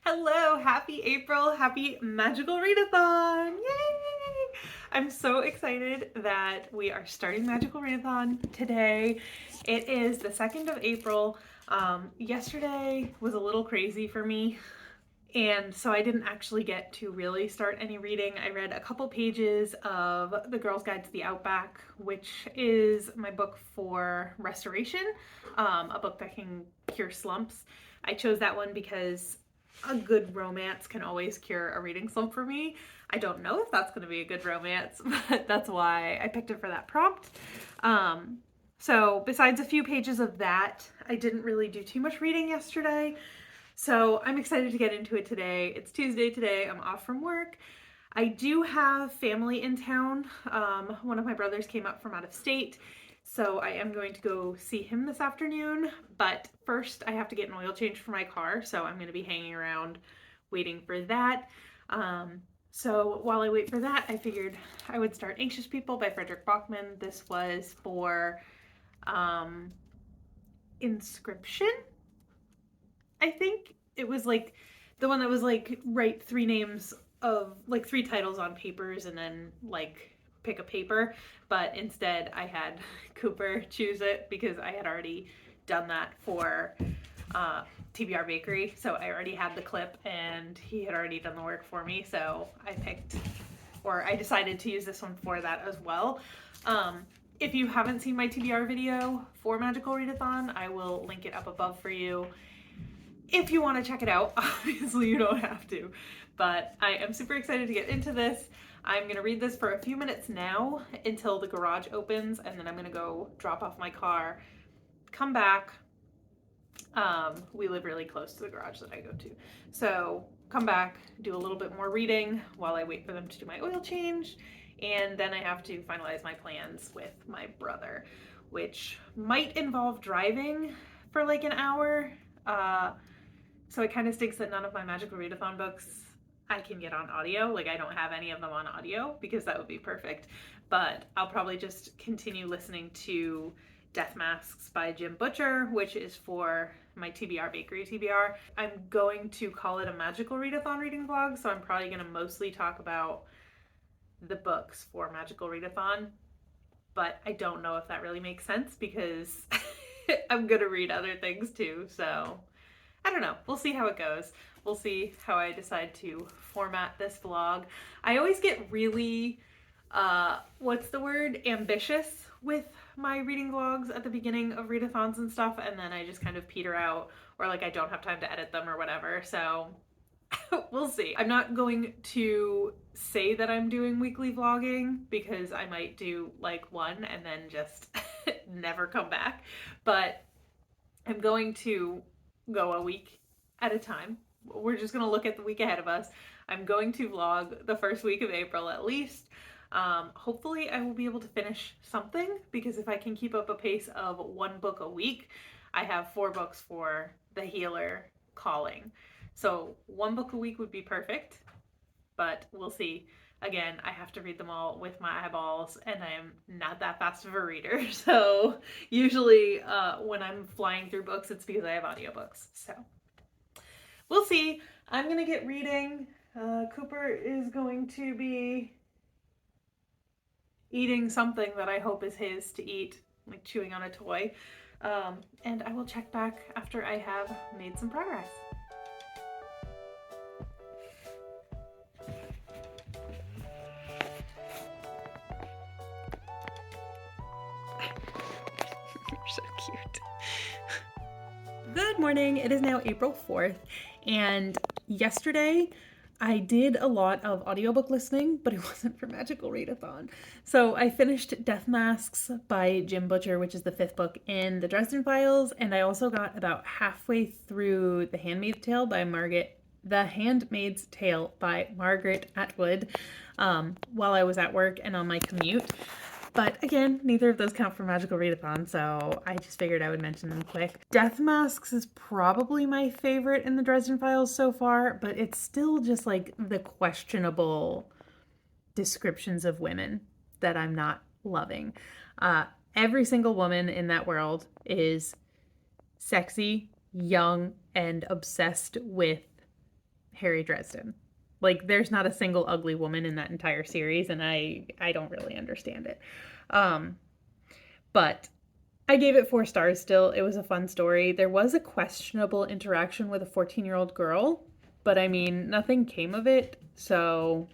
Hello, happy April, happy Magical Readathon! Yay! I'm so excited that we are starting Magical Readathon today. It is the 2nd of April. Yesterday was a little crazy for me, and so I didn't actually get to really start any reading. I read a couple pages of The Girl's Guide to the Outback, which is my book for restoration, a book that can cure slumps. I chose that one because a good romance can always cure a reading slump for me. I don't know if that's going to be a good romance, but that's why I picked it for that prompt. So besides a few pages of that, I didn't really do too much reading yesterday. So I'm excited to get into it today. It's Tuesday today. I'm off from work. I do have family in town. One of my brothers came up from out of state, so I am going to go see him this afternoon. But first, I have to get an oil change for my car, so I'm going to be hanging around waiting for that. So while I wait for that, I figured I would start Anxious People by Frederick Bachman. This was for Inscription. I think it was like the one that was like write three names of like three titles on papers and then like pick a paper, but instead I had Cooper choose it because I had already done that for TBR Bakery, so I already had the clip and he had already done the work for me, so I decided to use this one for that as well. If you haven't seen my TBR video for Magical Readathon, I will link it up above for you. If you want to check it out, obviously you don't have to, but I am super excited to get into this. I'm going to read this for a few minutes now until the garage opens, and then I'm going to go drop off my car, come back. We live really close to the garage that I go to. So come back, do a little bit more reading while I wait for them to do my oil change, and then I have to finalize my plans with my brother, which might involve driving for like an hour. So it kind of stinks that none of my Magical Readathon books I can get on audio. Like I don't have any of them on audio because that would be perfect. But I'll probably just continue listening to Death Masks by Jim Butcher, which is for my TBR Bakery TBR. I'm going to call it a Magical Readathon reading vlog, so I'm probably going to mostly talk about the books for Magical Readathon. But I don't know if that really makes sense because I'm going to read other things too, so I don't know. We'll see how it goes. We'll see how I decide to format this vlog. I always get really, ambitious with my reading vlogs at the beginning of readathons and stuff, and then I just kind of peter out, or like I don't have time to edit them or whatever, so we'll see. I'm not going to say that I'm doing weekly vlogging because I might do like one and then just never come back, but I'm going to go a week at a time. We're just going to look at the week ahead of us. I'm going to vlog the first week of April at least. Hopefully I will be able to finish something because if I can keep up a pace of one book a week, I have 4 books for the healer calling. So 1 book a week would be perfect, but we'll see. Again, I have to read them all with my eyeballs, and I am not that fast of a reader. So usually when I'm flying through books, it's because I have audiobooks. So we'll see. I'm going to get reading. Cooper is going to be eating something that I hope is his to eat, like chewing on a toy. And I will check back after I have made some progress. You're so cute. Good morning. It is now April 4th, and yesterday I did a lot of audiobook listening, but it wasn't for Magical Readathon. So I finished Death Masks by Jim Butcher, which is the 5th book in the Dresden Files, and I also got about halfway through The Handmaid's Tale by Margaret Atwood while I was at work and on my commute. But again, neither of those count for Magical Readathon, so I just figured I would mention them quick. Death Masks is probably my favorite in the Dresden Files so far, but it's still just like the questionable descriptions of women that I'm not loving. Every single woman in that world is sexy, young, and obsessed with Harry Dresden. Like, there's not a single ugly woman in that entire series, and I don't really understand it. Um, but I gave it 4 stars still. It was a fun story. There was a questionable interaction with a 14-year-old girl, but I mean, nothing came of it, so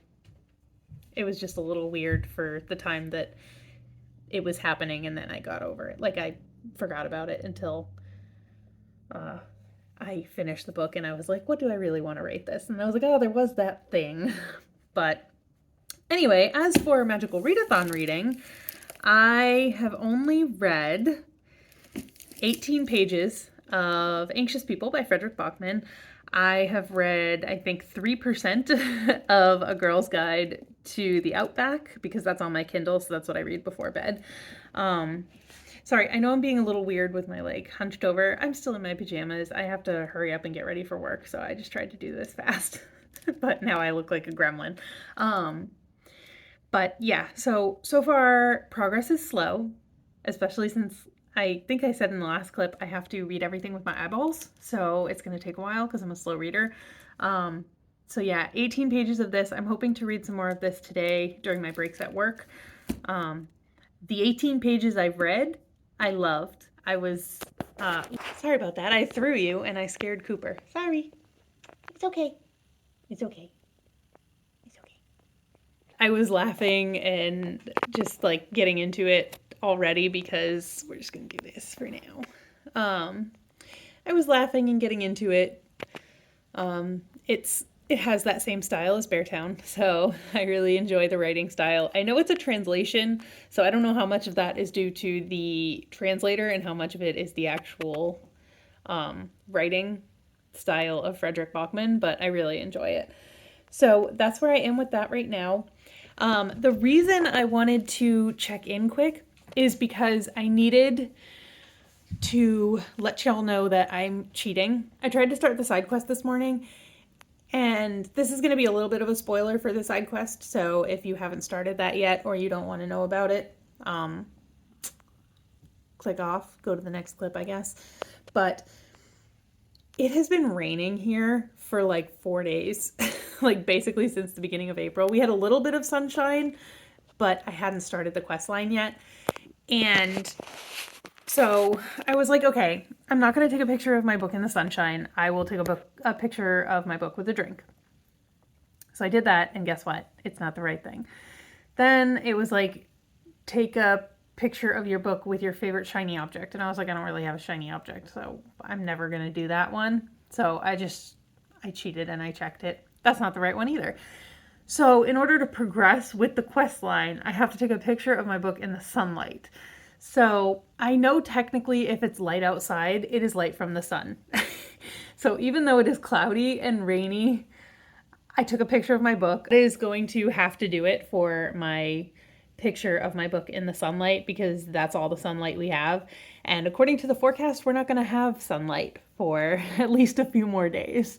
it was just a little weird for the time that it was happening, and then I got over it. Like, I forgot about it until uh, I finished the book, and I was like, what do I really want to rate this? And I was like, oh, there was that thing. But anyway, as for Magical Readathon reading, I have only read 18 pages of Anxious People by Frederick Bachman. I have read, I think, 3% of A Girl's Guide to the Outback, because that's on my Kindle, so that's what I read before bed. Sorry, I know I'm being a little weird with my, like, hunched over. I'm still in my pajamas. I have to hurry up and get ready for work, so I just tried to do this fast. But now I look like a gremlin. But yeah, so far progress is slow, especially since I think I said in the last clip I have to read everything with my eyeballs, so it's going to take a while because I'm a slow reader. So yeah, 18 pages of this. I'm hoping to read some more of this today during my breaks at work. The 18 pages I've read, I loved. I was, sorry about that. I threw you and I scared Cooper. Sorry. It's okay. It's okay. It's okay. I was laughing and just like getting into it already because we're just going to do this for now. I was laughing and getting into it. It has that same style as Beartown, so I really enjoy the writing style. I know it's a translation, so I don't know how much of that is due to the translator and how much of it is the actual writing style of Frederick Bachman, but I really enjoy it. So that's where I am with that right now. The reason I wanted to check in quick is because I needed to let y'all know that I'm cheating. I tried to start the side quest this morning, and this is going to be a little bit of a spoiler for the side quest, so if you haven't started that yet or you don't want to know about it, click off, go to the next clip, I guess. But it has been raining here for like 4 days, like basically since the beginning of April. We had a little bit of sunshine, but I hadn't started the quest line yet. And so I was like, okay, I'm not going to take a picture of my book in the sunshine. I will take a picture of my book with a drink. So I did that, and guess what? It's not the right thing. Then it was like, take a picture of your book with your favorite shiny object. And I was like, I don't really have a shiny object, so I'm never going to do that one. So I cheated and I checked it. That's not the right one either. So in order to progress with the quest line, I have to take a picture of my book in the sunlight. So I know technically if it's light outside, it is light from the sun. So even though it is cloudy and rainy, I took a picture of my book. It is going to have to do it for my picture of my book in the sunlight because that's all the sunlight we have. And according to the forecast, we're not going to have sunlight for at least a few more days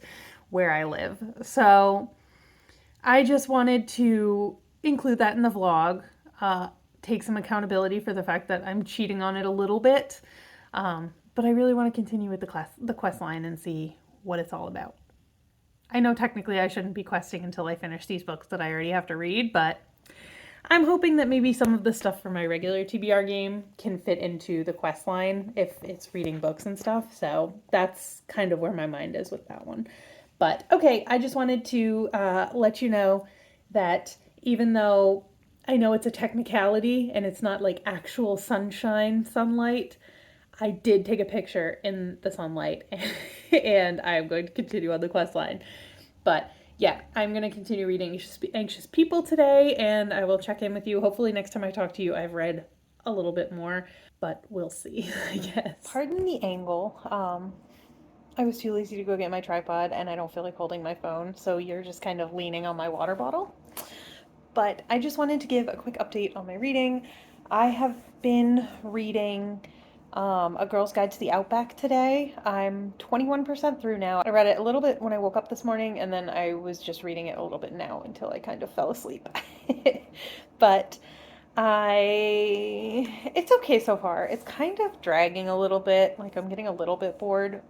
where I live. So I just wanted to include that in the vlog. Take some accountability for the fact that I'm cheating on it a little bit. But I really want to continue with the quest line and see what it's all about. I know technically I shouldn't be questing until I finish these books that I already have to read, but I'm hoping that maybe some of the stuff from my regular TBR game can fit into the quest line if it's reading books and stuff. So that's kind of where my mind is with that one. But okay, I just wanted to let you know that even though I know it's a technicality and it's not like actual sunlight, I did take a picture in the sunlight and I'm going to continue on the quest line. But yeah, I'm going to continue reading Anxious People today, and I will check in with you. Hopefully next time I talk to you, I've read a little bit more, but we'll see, I guess. Pardon the angle. I was too lazy to go get my tripod, and I don't feel like holding my phone, so you're just kind of leaning on my water bottle. But I just wanted to give a quick update on my reading. I have been reading A Girl's Guide to the Outback today. I'm 21% through now. I read it a little bit when I woke up this morning, and then I was just reading it a little bit now until I kind of fell asleep. But it's okay so far. It's kind of dragging a little bit, like I'm getting a little bit bored.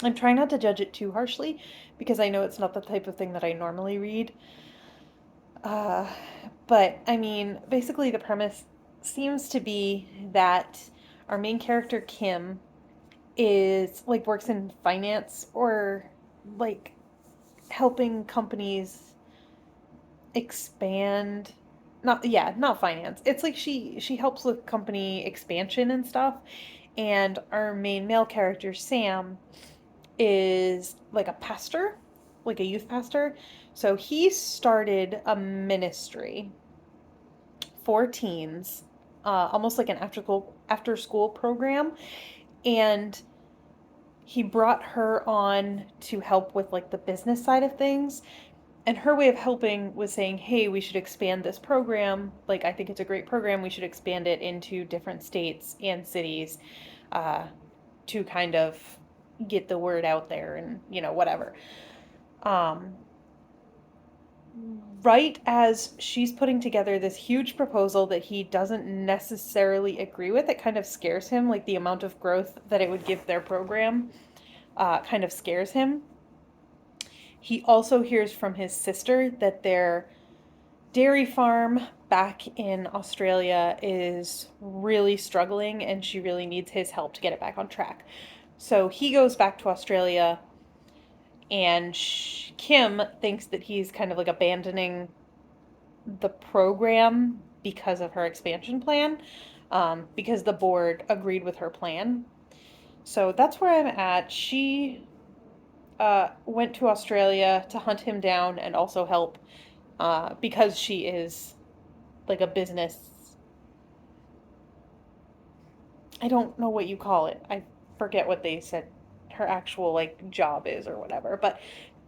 I'm trying not to judge it too harshly because I know it's not the type of thing that I normally read. Uh, but I mean, basically, the premise seems to be that our main character, Kim, is like works in finance or like helping companies expand. Not, yeah, not finance. It's like she helps with company expansion and stuff. And our main male character, Sam, is like a pastor, like a youth pastor. So he started a ministry for teens, almost like an after school program, and he brought her on to help with like the business side of things. And her way of helping was saying, "Hey, we should expand this program. Like, I think it's a great program. We should expand it into different states and cities, uh, to kind of get the word out there and whatever." Um, right as she's putting together this huge proposal that he doesn't necessarily agree with, it kind of scares him. Like the amount of growth that it would give their program, kind of scares him. He also hears from his sister that their dairy farm back in Australia is really struggling and she really needs his help to get it back on track. So he goes back to Australia, and Kim thinks that he's kind of like abandoning the program because of her expansion plan, because the board agreed with her plan. So that's where I'm at. She went to Australia to hunt him down and also help, because she is like a business. I don't know what you call it. I forget what they said her actual like job is or whatever. But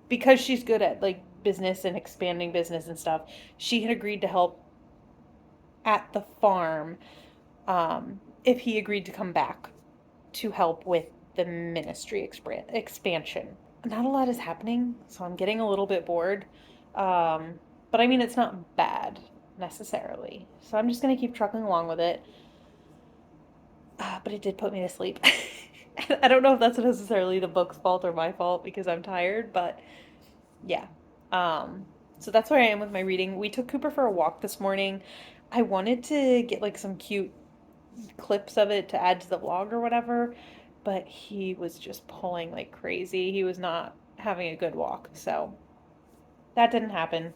because she's good at like business and expanding business and stuff, she had agreed to help at the farm, if he agreed to come back to help with the ministry expansion. Not a lot is happening, so I'm getting a little bit bored. But I mean, it's not bad necessarily. So I'm just going to keep trucking along with it. But it did put me to sleep. I don't know if that's necessarily the book's fault or my fault because I'm tired, but yeah. So that's where I am with my reading. We took Cooper for a walk this morning. I wanted to get like some cute clips of it to add to the vlog or whatever, but he was just pulling like crazy. He was not having a good walk, so that didn't happen.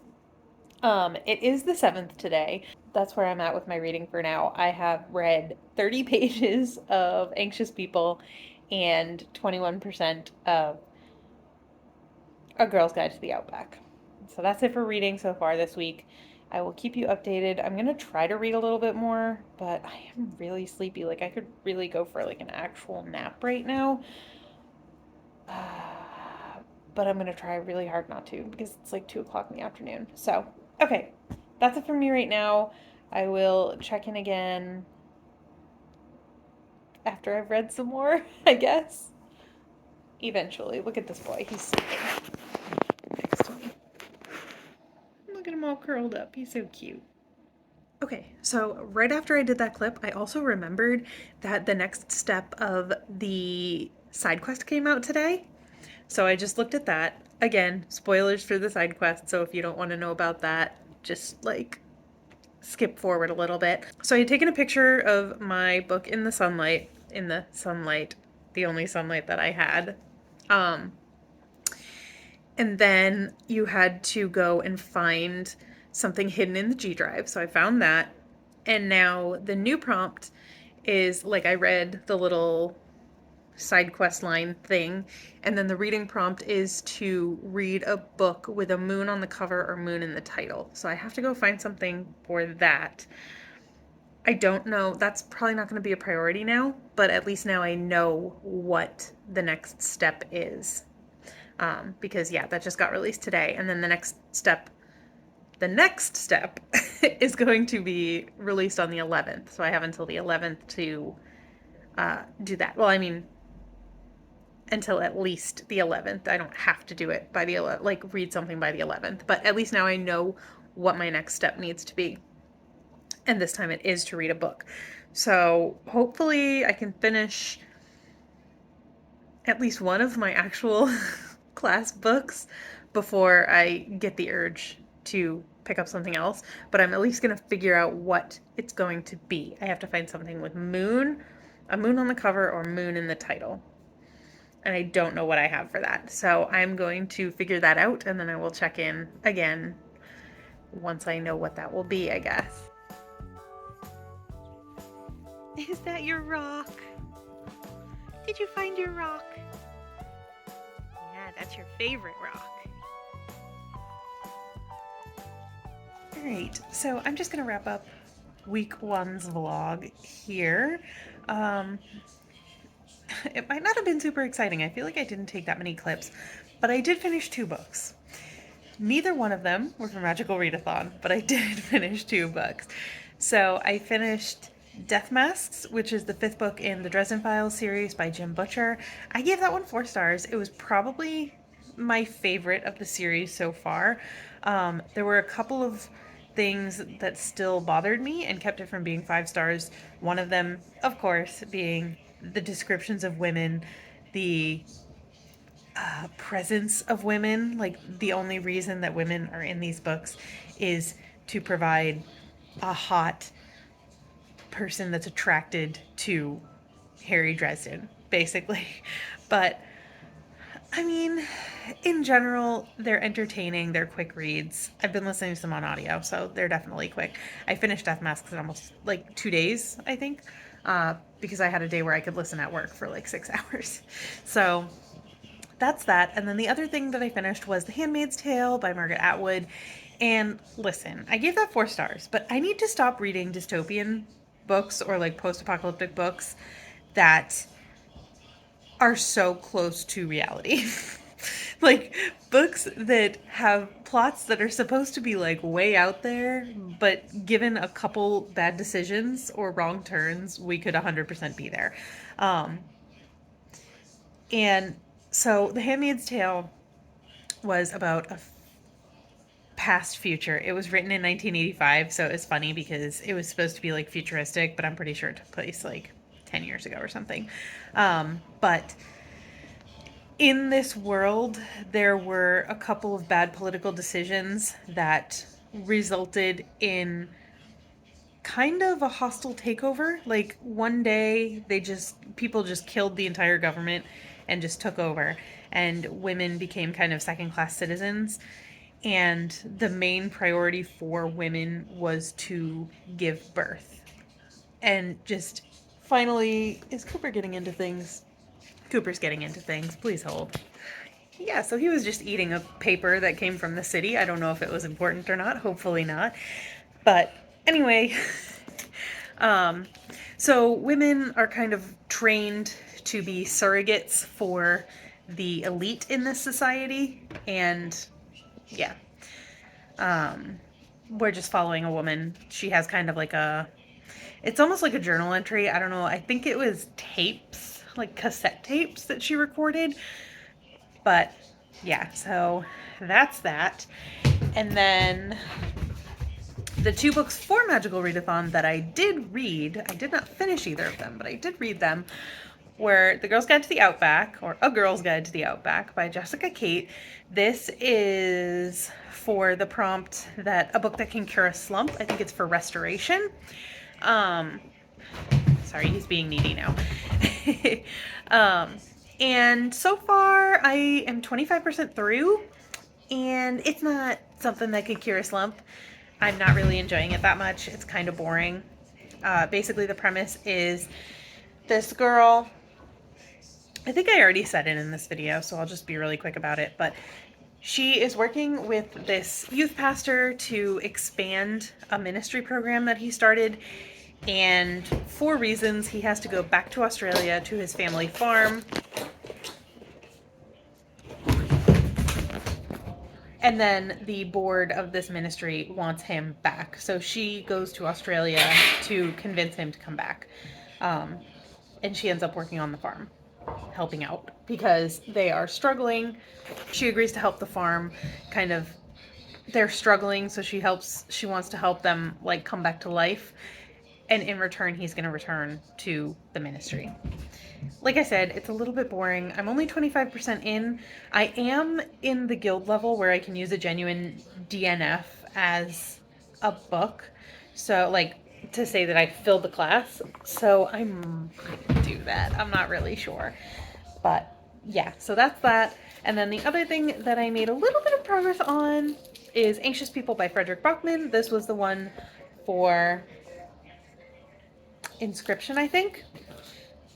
It is the 7th today. That's where I'm at with my reading for now. I have read 30 pages of Anxious People and 21% of A Girl's Guide to the Outback. So that's it for reading so far this week. I will keep you updated. I'm going to try to read a little bit more, but I am really sleepy. Like, I could really go for like an actual nap right now. But I'm going to try really hard not to because it's like 2 o'clock in the afternoon. So, okay, that's it for me right now. I will check in again after I've read some more, I guess. Eventually. Look at this boy. He's sleeping next to me. Look at him all curled up. He's so cute. Okay, so right after I did that clip, I also remembered that the next step of the side quest came out today. So I just looked at that. Again, spoilers for the side quest, so if you don't want to know about that, just like skip forward a little bit. So I had taken a picture of my book in the sunlight, the only sunlight that I had. And then you had to go and find something hidden in the G drive. So I found that. And now the new prompt is like I read the little side quest line thing, and then the reading prompt is to read a book with a moon on the cover or moon in the title. So I have to go find something for that. I don't know, that's probably not going to be a priority now, but at least now I know what the next step is. Because yeah, that just got released today, and then the next step is going to be released on the 11th. So I have until the 11th to do that. Well, I mean, until at least the 11th. I don't have to do it by the 11th, like read something by the 11th, but at least now I know what my next step needs to be. And this time it is to read a book. So hopefully I can finish at least one of my actual class books before I get the urge to pick up something else, but I'm at least going to figure out what it's going to be. I have to find something with moon, a moon on the cover or moon in the title. And I don't know what I have for that. So I'm going to figure that out and then I will check in again once I know what that will be, I guess. Is that your rock? Did you find your rock? Yeah, that's your favorite rock. Alright, so I'm just going to wrap up week one's vlog here. It might not have been super exciting. I feel like I didn't take that many clips, but I did finish 2 books. Neither one of them were from Magical Readathon, but I did finish 2 books. So I finished Death Masks, which is the 5th book in the Dresden Files series by Jim Butcher. I gave that one 4 stars. It was probably my favorite of the series so far. There were a couple of things that still bothered me and kept it from being 5 stars. One of them, of course, being the descriptions of women, the presence of women. Like, the only reason that women are in these books is to provide a hot person that's attracted to Harry Dresden, basically. But I mean, in general, they're entertaining, they're quick reads. I've been listening to them on audio, so they're definitely quick. I finished Death Masks in almost like 2 days, I think, because I had a day where I could listen at work for like 6 hours. So that's that. And then the other thing that I finished was The Handmaid's Tale by Margaret Atwood. And listen, I gave that 4 stars, but I need to stop reading dystopian books or like post-apocalyptic books that are so close to reality. Like, books that have plots that are supposed to be like way out there, but given a couple bad decisions or wrong turns, we could 100% be there. And so The Handmaid's Tale was about a past future. It was written in 1985, so it's funny because it was supposed to be like futuristic, but I'm pretty sure it took place like 10 years ago or something. But in this world, there were a couple of bad political decisions that resulted in kind of a hostile takeover. Like, one day people just killed the entire government and just took over, and women became kind of second-class citizens. And the main priority for women was to give birth. And just finally, is Cooper getting into things? Cooper's getting into things. Please hold. Yeah, so he was just eating a paper that came from the city. I don't know if it was important or not. Hopefully not. But anyway, so women are kind of trained to be surrogates for the elite in this society. And yeah, we're just following a woman. She has kind of like it's almost like a journal entry. I don't know. I think it was tapes, like cassette tapes that she recorded. But yeah, so that's that. And then the 2 books for Magical Readathon that I did read, I did not finish either of them, but I did read them, were The Girl's Guide to the Outback, or A Girl's Guide to the Outback by Jessica Kate. This is for the prompt that a book that can cure a slump. I think it's for restoration. Sorry, he's being needy now. And so far I am 25% through, and it's not something that could cure a slump. I'm not really enjoying it that much. It's kind of boring. Basically the premise is this girl, I think I already said it in this video, so I'll just be really quick about it, but she is working with this youth pastor to expand a ministry program that he started, and for reasons he has to go back to Australia to his family farm. And then the board of this ministry wants him back. So she goes to Australia to convince him to come back. And she ends up working on the farm, helping out, because they are struggling. She agrees to help the farm. They're struggling, so she wants to help them like come back to life. And in return, he's going to return to the ministry. like I said, it's a little bit boring. I'm only 25% in. I am in the guild level where I can use a genuine DNF as a book. So, like, to say that I filled the class. So, I might do that. I'm not really sure. But, yeah, so that's that. And then the other thing that I made a little bit of progress on is Anxious People by Frederick Bachman. This was the one for Inscription, I think.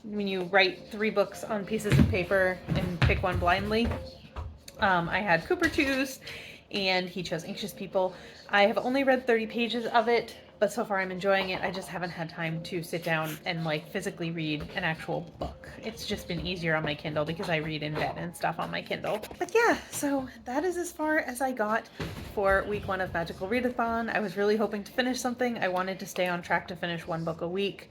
When you write 3 books on pieces of paper and pick one blindly. I had Cooper choose, and he chose Anxious People. I have only read 30 pages of it, but so far I'm enjoying it. I just haven't had time to sit down and like physically read an actual book. It's just been easier on my Kindle because I read in bed and stuff on my Kindle. But yeah, so that is as far as I got for week 1 of Magical Readathon. I was really hoping to finish something. I wanted to stay on track to finish 1 book a week,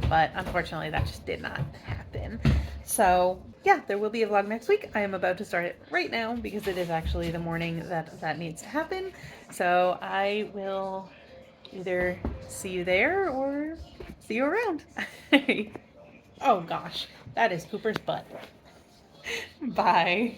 but unfortunately that just did not happen. So yeah, there will be a vlog next week. I am about to start it right now because it is actually the morning that needs to happen. So I will either see you there or see you around. Oh gosh, that is Cooper's butt. Bye.